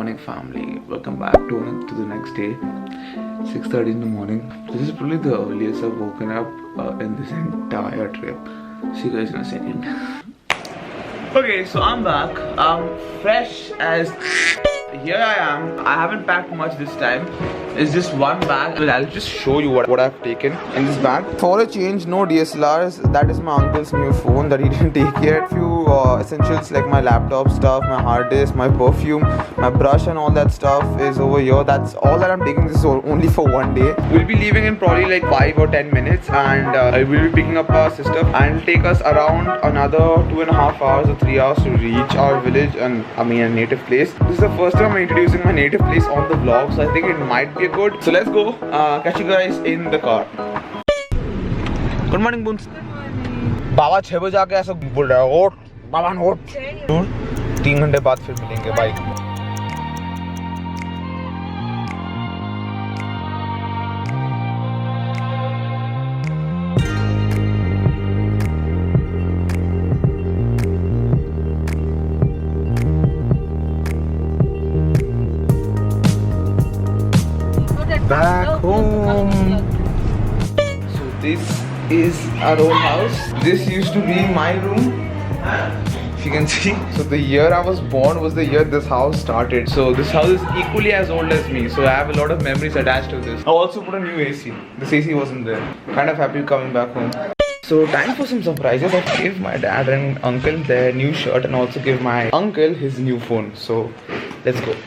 morning, family. Welcome back to the next day. 6:30 in the morning. This is probably the earliest I've woken up in this entire trip. See you guys in a second. Okay, so I'm back. I'm fresh as. Here I am. I haven't packed much this time. It's just one bag. Well, I'll just show you what I've taken in this bag. For a change, no DSLRs. That is my uncle's new phone that he didn't take yet. Few essentials like my laptop stuff, my hard disk, my perfume, my brush and all that stuff is over here. That's all that I'm taking. This is only for one day. We'll be leaving in probably like 5 or 10 minutes, and we'll be picking up our sister, and it'll take us around another 2.5 hours or 3 hours to reach our village and a native place. This is the first time I'm introducing my native place on the vlog, so I think it might be good. So let's go. Catch you guys in the car. Good morning, Boons. बाबा 6 बजे आके ऐसा बोल रहा है, ओट बाबा ओट 3 घंटे बाद फिर मिलेंगे bike. Back home. So this is our old house. This used to be my room, if you can see. So the year I was born was the year this house started. So this house is equally as old as me. So I have a lot of memories attached to this. I also put a new AC. This AC wasn't there. Kind of happy coming back home. So time for some surprises. I gave my dad and uncle their new shirt, and also gave my uncle his new phone. So let's go.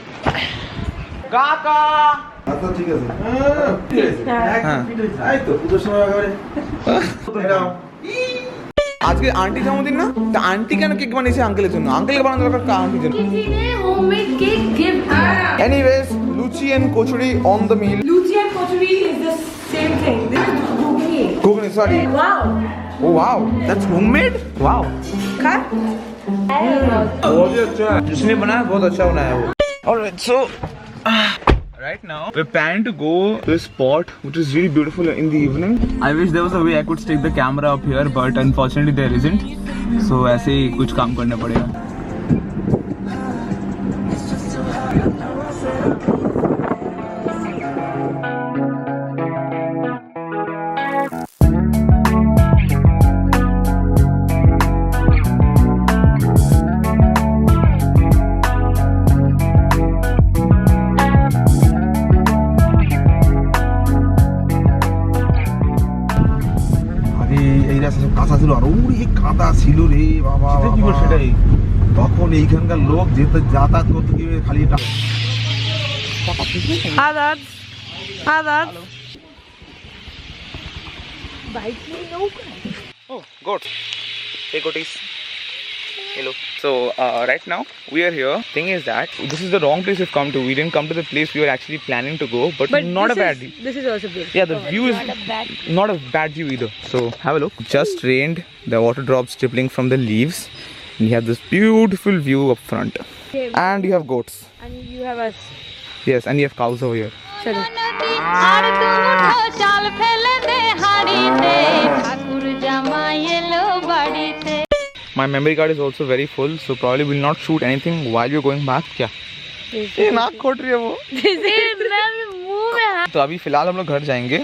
Kaka! আচ্ছা ঠিক আছে এই তো পুজোর সময় একেবারে আজকে aunty জন্মদিন না, তা আন্টি কেন কেক বানিয়েছে আঙ্কেলের জন্য? আঙ্কেলকে বানানো দরকার কা আন্টির জন্য? किसी ने होममेड केक गिफ्ट किया. Anyways, luchi and kochuri on the meal. Luchi and kochuri is the same thing. This is ghugni. Ghugni, sorry. Wow. Oh wow, that's homemade. Wow. खा. बहुत ही अच्छा है. जिसने बनाया बहुत अच्छा बनाया वो. Alright, so right now we're planning to go to a spot which is really beautiful in the evening. I wish there was a way I could stick the camera up here, but unfortunately there isn't. So ऐसे ही कुछ काम करना पड़ेगा. কাঁচা ছিল আর ওই কাদা ছিল রে বাবা. সেটাই তখন এইখানকার লোক যেতে যাতায়াত করতে গিয়ে খালি Oh, goats. Hey goaties. Hello. So right now we are here. Thing is that this is the wrong place we've come to. We didn't come to the place we were actually planning to go, but not a bad view. This is also beautiful. Yeah, the view is not a bad view either. So have a look. Just rained. The water drops dribbling from the leaves, and you have this beautiful view up front. And you have goats. And you have us. Yes, and you have cows over here. Chalo. My memory card is also very full, so probably will not shoot anything while you're going back. क्या? ये नाक खोट रही है वो. तो अभी फिलहाल हम लोग घर जाएंगे.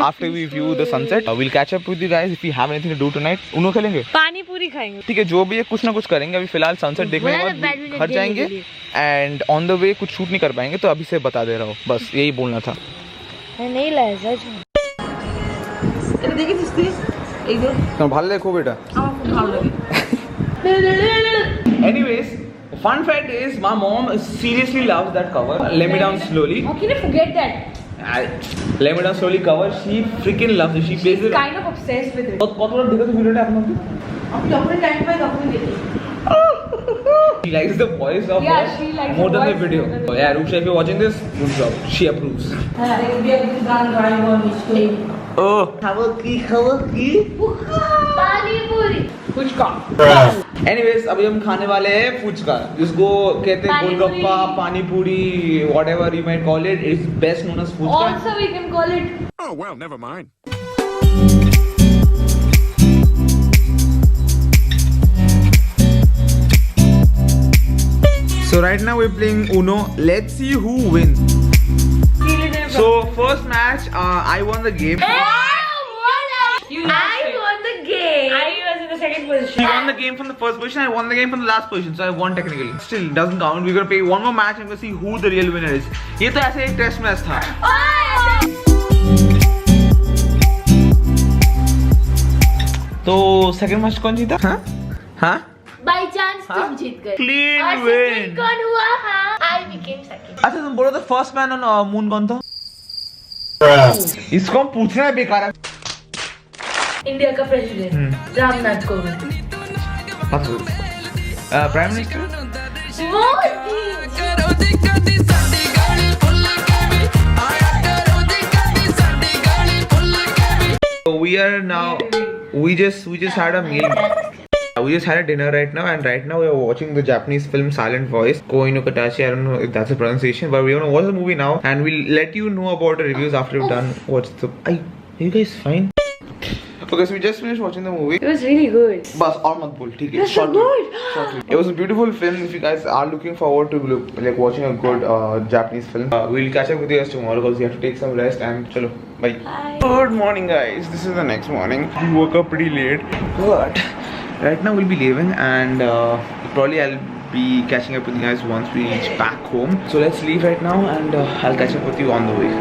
After we view the sunset, we'll catch up with you guys if we have anything to do tonight. उन्हों खेलेंगे? पानी पूरी खाएंगे. ठीक है, जो भी है कुछ ना कुछ करेंगे. अभी फिलहाल सनसेट देखने के बाद घर जाएंगे, एंड ऑन द वे कुछ शूट नहीं कर पाएंगे, तो अभी से बता दे रहा हूँ. बस यही बोलना था. नहीं लाया सच में. देखिए जिससे एक दो. तो भाल ले खूब बेटा. Anyways, the fun fact is my mom seriously loves that cover. Lay me down slowly. How can I forget that? Lay me down slowly cover. She freaking loves it. She plays it. Kind of obsessed with it. कौन बार देखा तू video टा अपना? अब अपने time पे अपने देखी. She likes the voice of Yeah, her she likes more the than the voice video. more than the Yeah, Rusha, if you're watching this, good job. She approves. Oh, पानी पूरी. Phuchka. Anyways, अभी हम खाने वाले हैं फुचका, जिसको कहते हैं गोलगप्पा, पानी पूरी, whatever you might call it. It's best known as phuchka. Also we can call it. Oh well, never mind. So right now we're playing Uno. Let's see who wins. So first match, I won the game. I won the game. I was in the second position. He won the game from the first position. I won the game from the last position. So I won technically. Still doesn't count. We're gonna play one more match and we're gonna see who the real winner is. ये तो ऐसे एक test match था. तो second match कौन जीता? हाँ? हाँ? By chance तुम जीत गए. Clean win. कौन हुआ? हाँ? I became second. अच्छा तुम बोलो तो first man on moon कौन था? इसको हम पूछना है बेकार है. इंडिया का president Ramnath Kovind. Prime minister? So we are now. We just had a meal. We just had a dinner right now, and right now we are watching the Japanese film Silent Voice. Koi no Katachi. I don't know if that's a pronunciation, but we're gonna watch the movie now, and we'll let you know about the reviews after we've done. What's the? Are you guys fine? Okay, so we just finished watching the movie. It was really good. Bas aur mat bol, theek hai? It was so good. It was a beautiful film. If you guys are looking forward to like watching a good Japanese film, we'll catch up with you guys tomorrow because we have to take some rest. And chalo, bye. Good morning, guys. This is the next morning. We woke up pretty late, but right now we'll be leaving, and probably I'll be catching up with you guys once we reach back home. So let's leave right now, and I'll catch up with you on the way.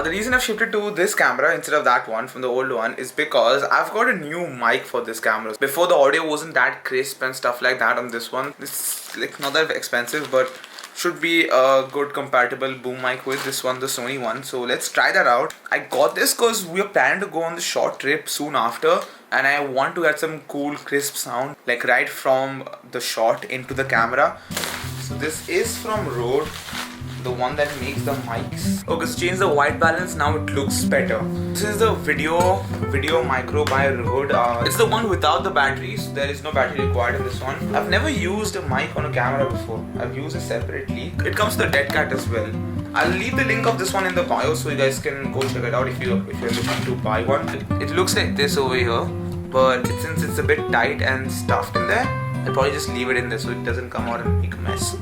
The reason I've shifted to this camera instead of that one from the old one is because I've got a new mic for this camera. Before, the audio wasn't that crisp and stuff like that on this one. It's like not that expensive, but should be a good compatible boom mic with this one, the Sony one. So let's try that out. I got this because we are planning to go on the short trip soon after, and I want to get some cool crisp sound like right from the shot into the camera. So this is from Rode, the one that makes the mics. Okay, so change the white balance, now it looks better. This is the video micro by Rode. It's the one without the batteries. There is no battery required in this one. I've never used a mic on a camera before. I've used it separately. It comes with the dead cat as well. I'll leave the link of this one in the bio so you guys can go check it out if you're looking to buy one. It looks like this over here, but since it's a bit tight and stuffed in there, I'll probably just leave it in there so it doesn't come out and make a mess.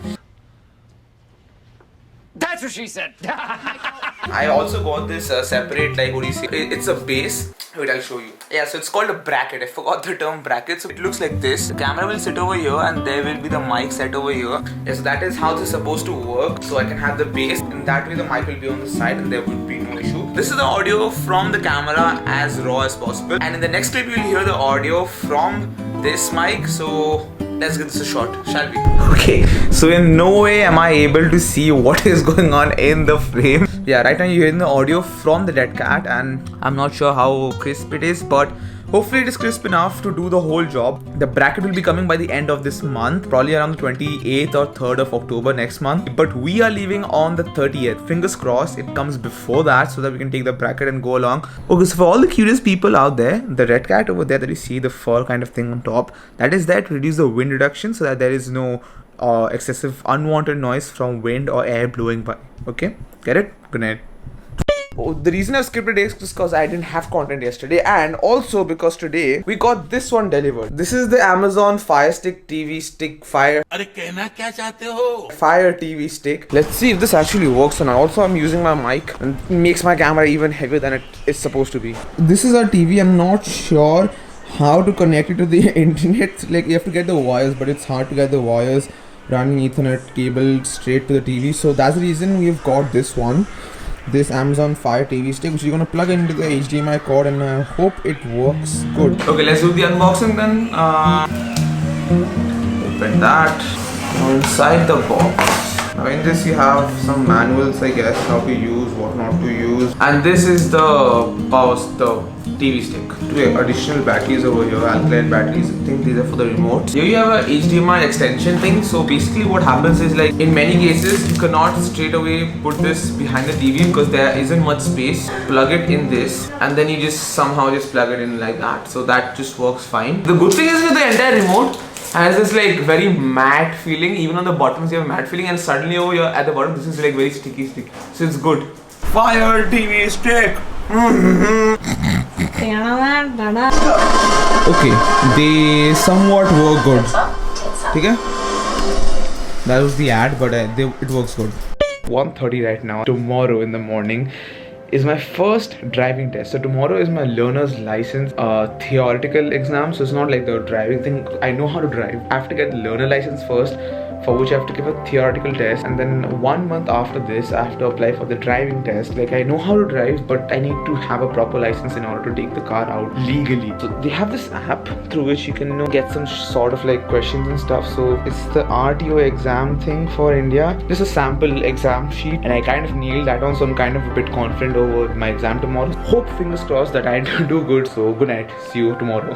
That's what she said. I also got this separate, like, what do you say? It's a base. Wait, I'll show you. Yeah, so it's called a bracket. I forgot the term bracket. So it looks like this. The camera will sit over here and there will be the mic set over here. Yeah, so that is how this is supposed to work. So I can have the base. In that way, the mic will be on the side and there would be no issue. This is the audio from the camera as raw as possible. And in the next clip, you'll hear the audio from this mic. So let's give this a shot, shall we? Okay, so in no way am I able to see what is going on in the frame. Yeah, right now you're hearing the audio from the dead cat, and I'm not sure how crisp it is, but hopefully it is crisp enough to do the whole job. The bracket will be coming by the end of this month, probably around the 28th or 3rd of October next month. But we are leaving on the 30th. Fingers crossed it comes before that so that we can take the bracket and go along. Okay, so for all the curious people out there, the red cat over there that you see, the fur kind of thing on top, that is there to reduce the wind reduction so that there is no excessive unwanted noise from wind or air blowing by. Okay, get it? Good night. Oh, the reason I skipped today is just because I didn't have content yesterday, and also because today we got this one delivered. This is the Amazon Fire Stick TV Stick Fire TV Stick. Let's see if this actually works or not. Also, I'm using my mic and it makes my camera even heavier than it is supposed to be. This is our TV. I'm not sure how to connect it to the internet. Like, you have to get the wires, but it's hard to get the wires running Ethernet cable straight to the TV. So that's the reason we've got this one, this Amazon Fire TV Stick, which you're gonna plug into the HDMI cord, and I hope it works good. Okay, let's do the unboxing then. Open that. Now inside the box. Now in this you have some manuals, I guess, how to use, what not to use. And this is the power, the TV stick. Two additional batteries over here, alkaline batteries. I think these are for the remote. Here you have a HDMI extension thing. So basically what happens is, like, in many cases you cannot straight away put this behind the TV because there isn't much space. Plug it in this and then you just somehow just plug it in like that. So that just works fine. The good thing is with the entire remote has this like very matte feeling. Even on the bottoms you have matte feeling, and suddenly over here at the bottom this is like very sticky. So it's good. Fire TV stick. Okay, they somewhat work good. Okay? That was the ad, but it works good. 1:30 right now. Tomorrow in the morning is my first driving test. So tomorrow is my learner's license theoretical exam. So it's not like the driving thing. I know how to drive. I have to get the learner license first, for which I have to give a theoretical test, and then 1 month after this I have to apply for the driving test. Like, I know how to drive, but I need to have a proper license in order to take the car out legally. So they have this app through which you can get some sort of like questions and stuff. So it's the RTO exam thing for India. This is a sample exam sheet, and I kind of nailed that one, so I'm kind of a bit confident over my exam tomorrow. Hope, fingers crossed, that I do good. So good night, see you tomorrow.